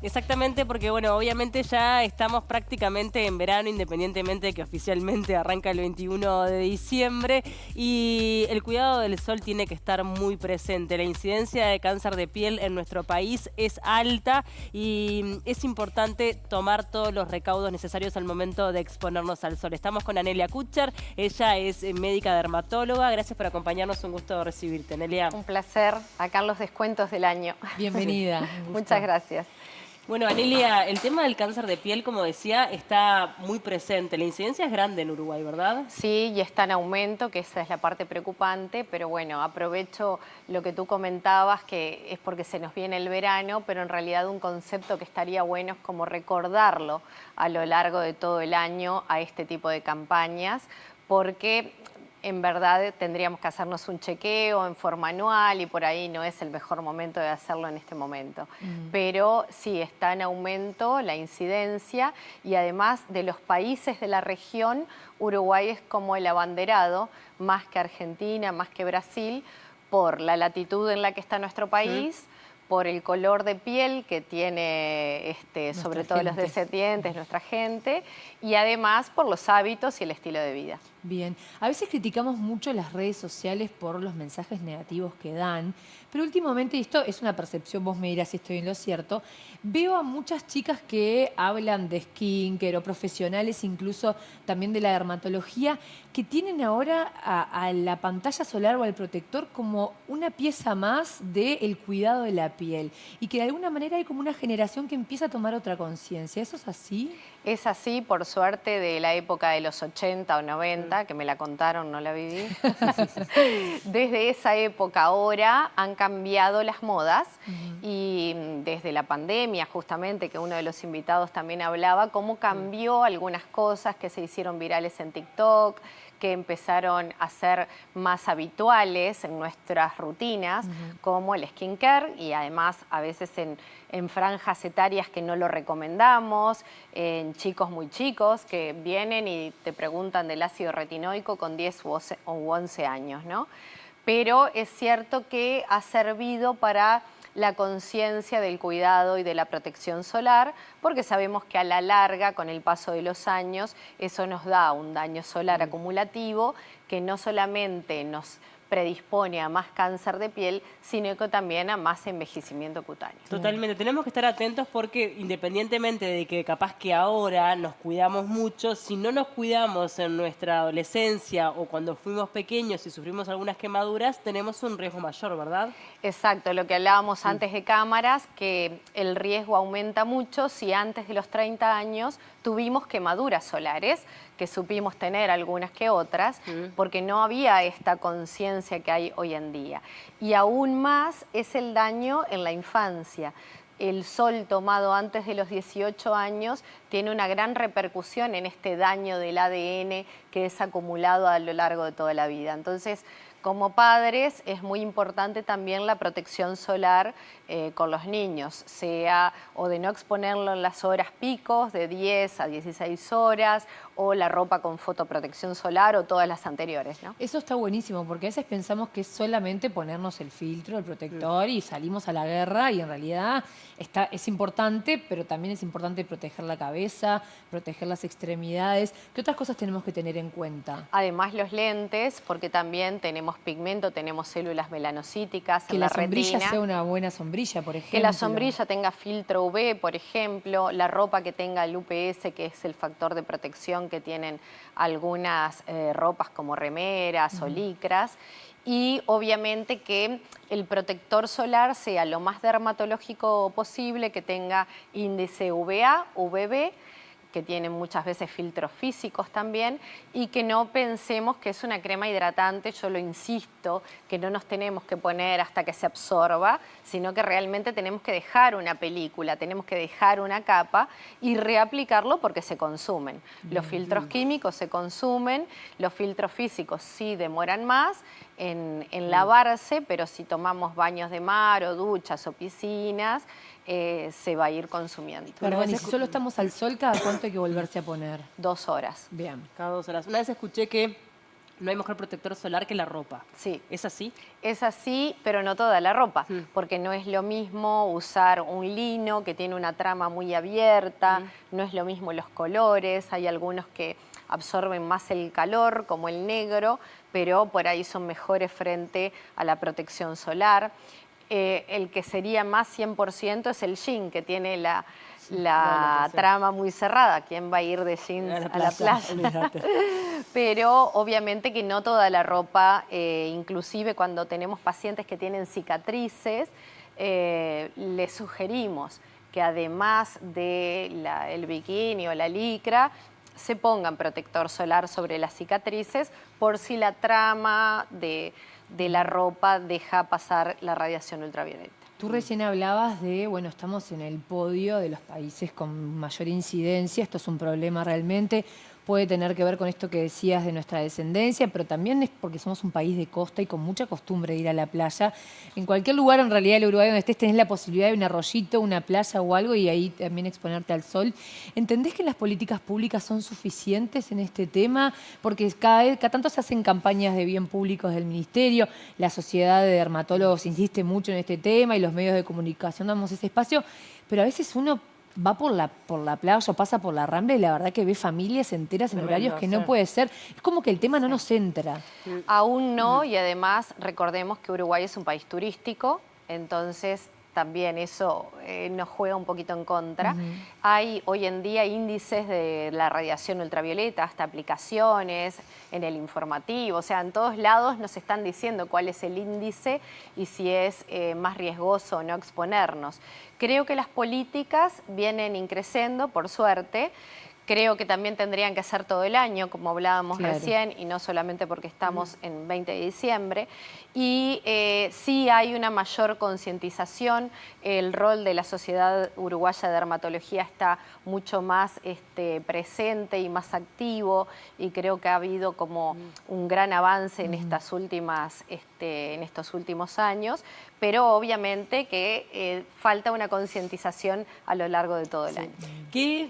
Exactamente, porque bueno, obviamente ya estamos prácticamente en verano, independientemente de que oficialmente arranca el 21 de diciembre, y el cuidado del sol tiene que estar muy presente. La incidencia de cáncer de piel en nuestro país es alta y es importante tomar todos los recaudos necesarios al momento de exponernos al sol. Estamos con Anelia Kutcher, ella es médica dermatóloga. Gracias por acompañarnos, un gusto recibirte, Anelia. Un placer, acá en los descuentos del año. Bienvenida, un Muchas gusto. gracias. Bueno, Anelia, el tema del cáncer de piel, como decía, está muy presente. La incidencia es grande en Uruguay, ¿verdad? Sí, y está en aumento, que esa es la parte preocupante, pero bueno, aprovecho lo que tú comentabas, que es porque se nos viene el verano, pero en realidad un concepto que estaría bueno es como recordarlo a lo largo de todo el año a este tipo de campañas, porque en verdad tendríamos que hacernos un chequeo en forma anual y por ahí no es el mejor momento de hacerlo en este momento. Pero sí, está en aumento la incidencia y además de los países de la región, Uruguay es como el abanderado, más que Argentina, más que Brasil, por la latitud en la que está nuestro país, por el color de piel que tiene, sobre todo los descendientes, nuestra gente, y además por los hábitos y el estilo de vida. Bien, a veces criticamos mucho las redes sociales por los mensajes negativos que dan, pero últimamente, y esto es una percepción, vos me dirás si estoy en lo cierto, veo a muchas chicas que hablan de skincare o profesionales incluso también de la dermatología, que tienen ahora a la pantalla solar o al protector como una pieza más del cuidado de la piel y que de alguna manera hay como una generación que empieza a tomar otra conciencia. ¿Eso es así? Es así, por suerte, de la época de los 80 o 90, que me la contaron, no la viví. Desde esa época ahora han cambiado las modas y desde la pandemia, justamente, que uno de los invitados también hablaba, cómo cambió algunas cosas que se hicieron virales en TikTok, que empezaron a ser más habituales en nuestras rutinas, como el skincare y además a veces en franjas etarias que no lo recomendamos, en chicos muy chicos que vienen y te preguntan del ácido retinoico con 10 u 11 años, ¿no? Pero es cierto que ha servido para la conciencia del cuidado y de la protección solar, porque sabemos que a la larga, con el paso de los años, eso nos da un daño solar acumulativo que no solamente nos predispone a más cáncer de piel, sino que también a más envejecimiento cutáneo. Totalmente, tenemos que estar atentos porque independientemente de que capaz que ahora nos cuidamos mucho, si no nos cuidamos en nuestra adolescencia o cuando fuimos pequeños y sufrimos algunas quemaduras, tenemos un riesgo mayor, ¿verdad? Exacto, lo que hablábamos antes de cámaras, que el riesgo aumenta mucho si antes de los 30 años tuvimos quemaduras solares, que supimos tener algunas que otras, porque no había esta conciencia que hay hoy en día. Y aún más es el daño en la infancia. El sol tomado antes de los 18 años tiene una gran repercusión en este daño del ADN que es acumulado a lo largo de toda la vida. Entonces, como padres es muy importante también la protección solar con los niños, sea o de no exponerlo en las horas picos de 10 a 16 horas o la ropa con fotoprotección solar o todas las anteriores, ¿no? Eso está buenísimo, porque a veces pensamos que es solamente ponernos el filtro, el protector y salimos a la guerra y en realidad es importante, pero también es importante proteger la cabeza, proteger las extremidades. ¿Qué otras cosas tenemos que tener en cuenta? Además los lentes, porque también tenemos pigmento, tenemos células melanocíticas Que en la la sombrilla retina. sea una buena sombrilla, por ejemplo. Que la sombrilla tenga filtro UV, por ejemplo, la ropa que tenga el UPS, que es el factor de protección que tienen algunas ropas como remeras o licras, y obviamente que el protector solar sea lo más dermatológico posible, que tenga índice UVA, UVB, que tienen muchas veces filtros físicos también, y que no pensemos que es una crema hidratante, yo lo insisto, que no nos tenemos que poner hasta que se absorba, sino que realmente tenemos que dejar una película, tenemos que dejar una capa y reaplicarlo porque se consumen. Los filtros químicos se consumen, los filtros físicos sí demoran más en lavarse, pero si tomamos baños de mar o duchas o piscinas, se va a ir consumiendo. Perdón, y si solo estamos al sol, ¿cada cuánto hay que volverse a poner? 2 horas. Bien. Cada 2 horas. Una vez escuché que no hay mejor protector solar que la ropa. Sí. ¿Es así? Es así, pero no toda la ropa, porque no es lo mismo usar un lino que tiene una trama muy abierta, no es lo mismo los colores, hay algunos que absorben más el calor, como el negro, pero por ahí son mejores frente a la protección solar. El que sería más 100% es el jean, que tiene la trama muy cerrada. ¿Quién va a ir de jeans a la playa? Pero obviamente que no toda la ropa, inclusive cuando tenemos pacientes que tienen cicatrices, les sugerimos que además del bikini o la licra, se pongan protector solar sobre las cicatrices por si la trama de la ropa deja pasar la radiación ultravioleta. Tú recién hablabas de, bueno, estamos en el podio de los países con mayor incidencia, esto es un problema realmente, puede tener que ver con esto que decías de nuestra descendencia, pero también es porque somos un país de costa y con mucha costumbre de ir a la playa. En cualquier lugar, en realidad, el Uruguay donde estés, tenés la posibilidad de un arroyito, una playa o algo y ahí también exponerte al sol. ¿Entendés que las políticas públicas son suficientes en este tema? Porque cada tanto se hacen campañas de bien públicos del Ministerio, la Sociedad de Dermatólogos insiste mucho en este tema y los medios de comunicación damos ese espacio, pero a veces uno va por la playa o pasa por la Rambla y la verdad que ve familias enteras en horarios que no puede ser. Es como que el tema no nos entra. Aún no, y además recordemos que Uruguay es un país turístico, entonces también eso nos juega un poquito en contra. Hay hoy en día índices de la radiación ultravioleta, hasta aplicaciones en el informativo, o sea, en todos lados nos están diciendo cuál es el índice y si es más riesgoso o no exponernos. Creo que las políticas vienen increciendo, por suerte. Creo que también tendrían que hacer todo el año, como hablábamos recién, y no solamente porque estamos en 20 de diciembre. Y sí hay una mayor concientización, el rol de la Sociedad Uruguaya de Dermatología está mucho más presente y más activo, y creo que ha habido como un gran avance en estas últimas, en estos últimos años, pero obviamente que falta una concientización a lo largo de todo el año. ¿Qué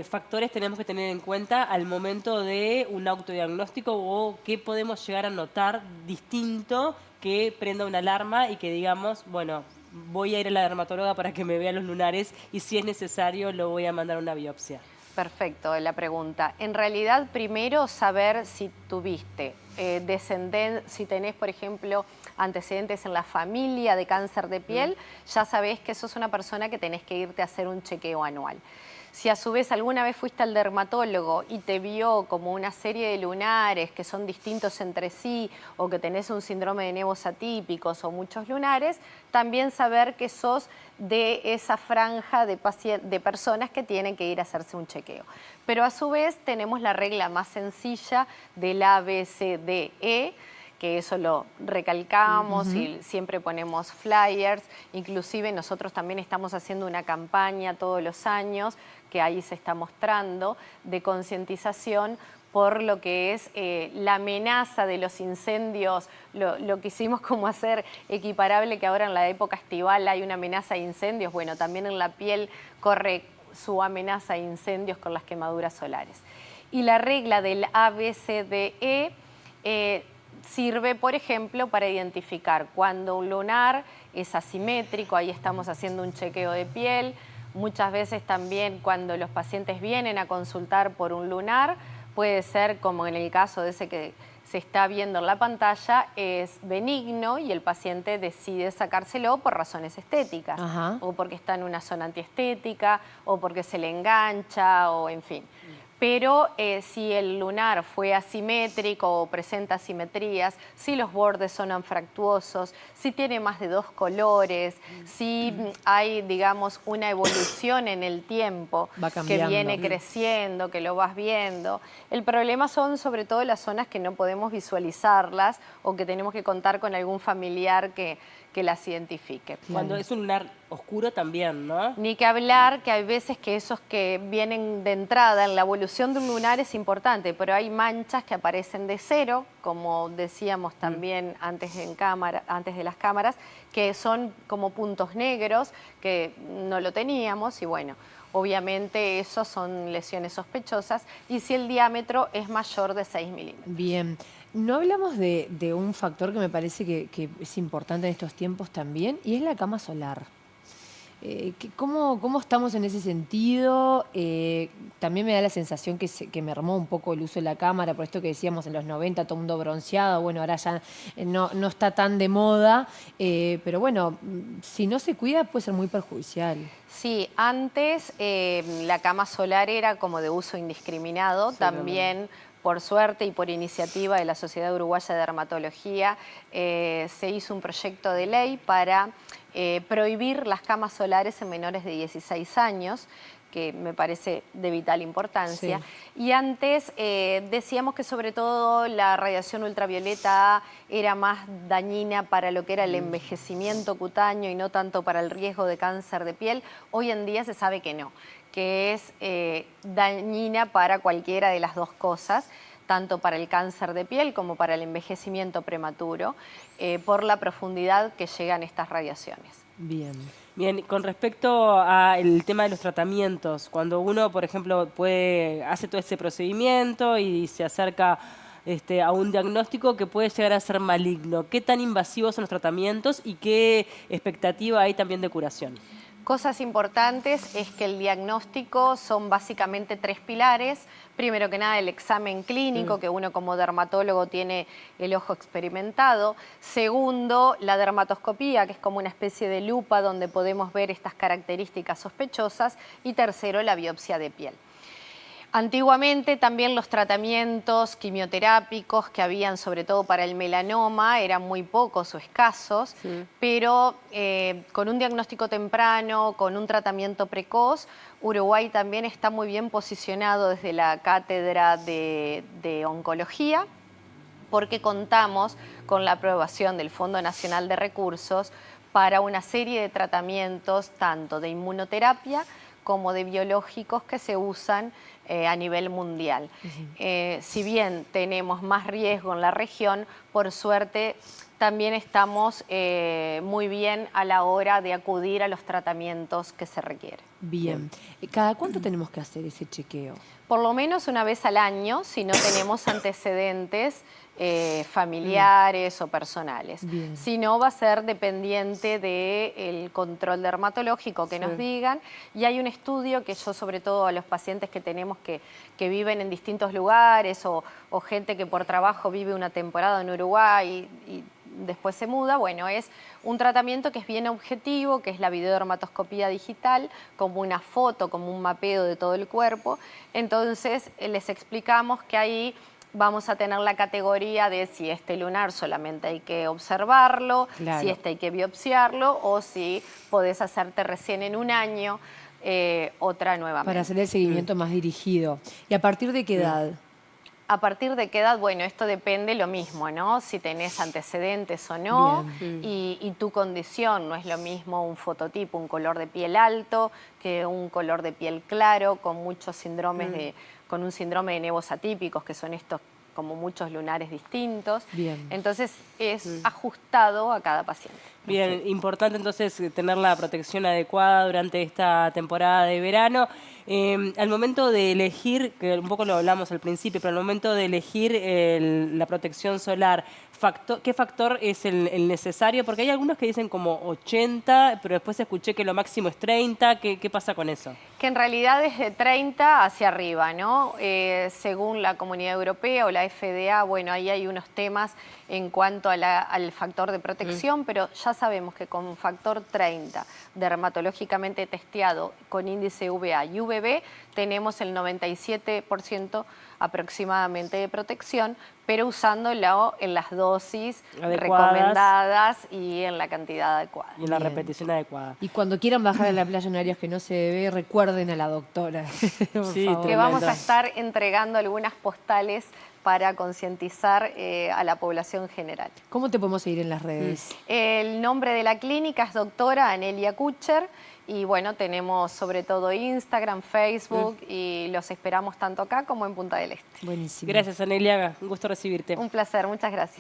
factores tenemos que tener en cuenta al momento de un autodiagnóstico o qué podemos llegar a notar distinto que prenda una alarma y que digamos, bueno, voy a ir a la dermatóloga para que me vea los lunares y si es necesario lo voy a mandar a una biopsia? Perfecto, la pregunta. En realidad, primero saber si tuviste si tenés, por ejemplo, antecedentes en la familia de cáncer de piel, ya sabés que sos una persona que tenés que irte a hacer un chequeo anual. Si a su vez alguna vez fuiste al dermatólogo y te vio como una serie de lunares que son distintos entre sí o que tenés un síndrome de nevos atípicos o muchos lunares, también saber que sos de esa franja de personas que tienen que ir a hacerse un chequeo. Pero a su vez tenemos la regla más sencilla del ABCDE, que eso lo recalcamos y siempre ponemos flyers. Inclusive nosotros también estamos haciendo una campaña todos los años que ahí se está mostrando de concientización por lo que es la amenaza de los incendios, lo quisimos como hacer equiparable que ahora en la época estival hay una amenaza de incendios, bueno, también en la piel corre su amenaza de incendios con las quemaduras solares. Y la regla del ABCDE sirve, por ejemplo, para identificar cuando un lunar es asimétrico, ahí estamos haciendo un chequeo de piel. Muchas veces también cuando los pacientes vienen a consultar por un lunar, puede ser como en el caso de ese que se está viendo en la pantalla, es benigno y el paciente decide sacárselo por razones estéticas, o porque está en una zona antiestética, o porque se le engancha, o en fin. Pero si el lunar fue asimétrico o presenta asimetrías, si los bordes son anfractuosos, si tiene más de 2 colores, si hay, digamos, una evolución en el tiempo que viene creciendo, que lo vas viendo. El problema son sobre todo las zonas que no podemos visualizarlas o que tenemos que contar con algún familiar que las identifique. Cuando es un lunar oscuro también, ¿no? Ni que hablar que hay veces que esos que vienen de entrada en la evolución de un lunar es importante, pero hay manchas que aparecen de cero, como decíamos también antes de las cámaras, que son como puntos negros, que no lo teníamos y bueno, obviamente eso son lesiones sospechosas y si el diámetro es mayor de 6 milímetros. Bien. No hablamos de un factor que me parece que es importante en estos tiempos también, y es la cama solar. ¿Cómo estamos en ese sentido? También me da la sensación que mermó un poco el uso de la cámara, por esto que decíamos en los 90, todo el mundo bronceado, bueno, ahora ya no está tan de moda, pero bueno, si no se cuida puede ser muy perjudicial. Sí, antes la cama solar era como de uso indiscriminado, Sí, también por suerte y por iniciativa de la Sociedad Uruguaya de Dermatología se hizo un proyecto de ley para prohibir las camas solares en menores de 16 años, que me parece de vital importancia. Sí. Y antes decíamos que sobre todo la radiación ultravioleta A era más dañina para lo que era el envejecimiento cutáneo y no tanto para el riesgo de cáncer de piel. Hoy en día se sabe que no, que es dañina para cualquiera de las dos cosas, tanto para el cáncer de piel como para el envejecimiento prematuro, por la profundidad que llegan estas radiaciones. Bien. Bien, con respecto al tema de los tratamientos, cuando uno, por ejemplo, hace todo este procedimiento y se acerca a un diagnóstico que puede llegar a ser maligno, ¿qué tan invasivos son los tratamientos y qué expectativa hay también de curación? Cosas importantes es que el diagnóstico son básicamente 3 pilares. Primero que nada, el examen clínico, que uno como dermatólogo tiene el ojo experimentado. Segundo, la dermatoscopía, que es como una especie de lupa donde podemos ver estas características sospechosas. Y tercero, la biopsia de piel. Antiguamente también los tratamientos quimioterápicos que habían sobre todo para el melanoma eran muy pocos o escasos, pero con un diagnóstico temprano, con un tratamiento precoz, Uruguay también está muy bien posicionado desde la cátedra de oncología, porque contamos con la aprobación del Fondo Nacional de Recursos para una serie de tratamientos tanto de inmunoterapia como de biológicos que se usan a nivel mundial. Si bien tenemos más riesgo en la región, por suerte también estamos muy bien a la hora de acudir a los tratamientos que se requieren. Bien. ¿Cada cuánto tenemos que hacer ese chequeo? Por lo menos una vez al año, si no tenemos antecedentes familiares o personales. Bien. Si no, va a ser dependiente del control dermatológico que nos digan. Y hay un estudio que yo, sobre todo a los pacientes que tenemos que viven en distintos lugares o gente que por trabajo vive una temporada en Uruguay y después se muda, bueno, es un tratamiento que es bien objetivo, que es la videodermatoscopía digital, como una foto, como un mapeo de todo el cuerpo. Entonces les explicamos que ahí vamos a tener la categoría de si este lunar solamente hay que observarlo, si este hay que biopsiarlo o si podés hacerte recién en un año otra nuevamente. Para hacer el seguimiento más dirigido. ¿Y a partir de qué edad? ¿A partir de qué edad? Bueno, esto depende lo mismo, ¿no? Si tenés antecedentes o no y tu condición. No es lo mismo un fototipo, un color de piel alto que un color de piel claro con muchos síndromes con un síndrome de nevos atípicos, que son estos como muchos lunares distintos. Bien. Entonces es ajustado a cada paciente. Bien, importante entonces tener la protección adecuada durante esta temporada de verano. Al momento de elegir, que un poco lo hablamos al principio, pero al momento de elegir la protección solar, ¿qué factor es el necesario? Porque hay algunos que dicen como 80, pero después escuché que lo máximo es 30. ¿Qué pasa con eso? Que en realidad es de 30 hacia arriba, ¿no? Según la Comunidad Europea o la FDA, bueno, ahí hay unos temas en cuanto al factor de protección, pero ya sabemos que con factor 30, dermatológicamente testeado, con índice UVA y UVB, tenemos el 97% aproximadamente de protección, pero usándolo en las dosis recomendadas y en la cantidad adecuada. Y en la repetición adecuada. Y cuando quieran bajar a la playa en áreas que no se ve, recuerden a la doctora. Por favor. Que vamos a estar entregando algunas postales para concientizar a la población general. ¿Cómo te podemos seguir en las redes? El nombre de la clínica es doctora Anelia Kutcher y bueno, tenemos sobre todo Instagram, Facebook y los esperamos tanto acá como en Punta del Este. Buenísimo. Gracias, Anelia. Un gusto recibirte. Un placer, muchas gracias.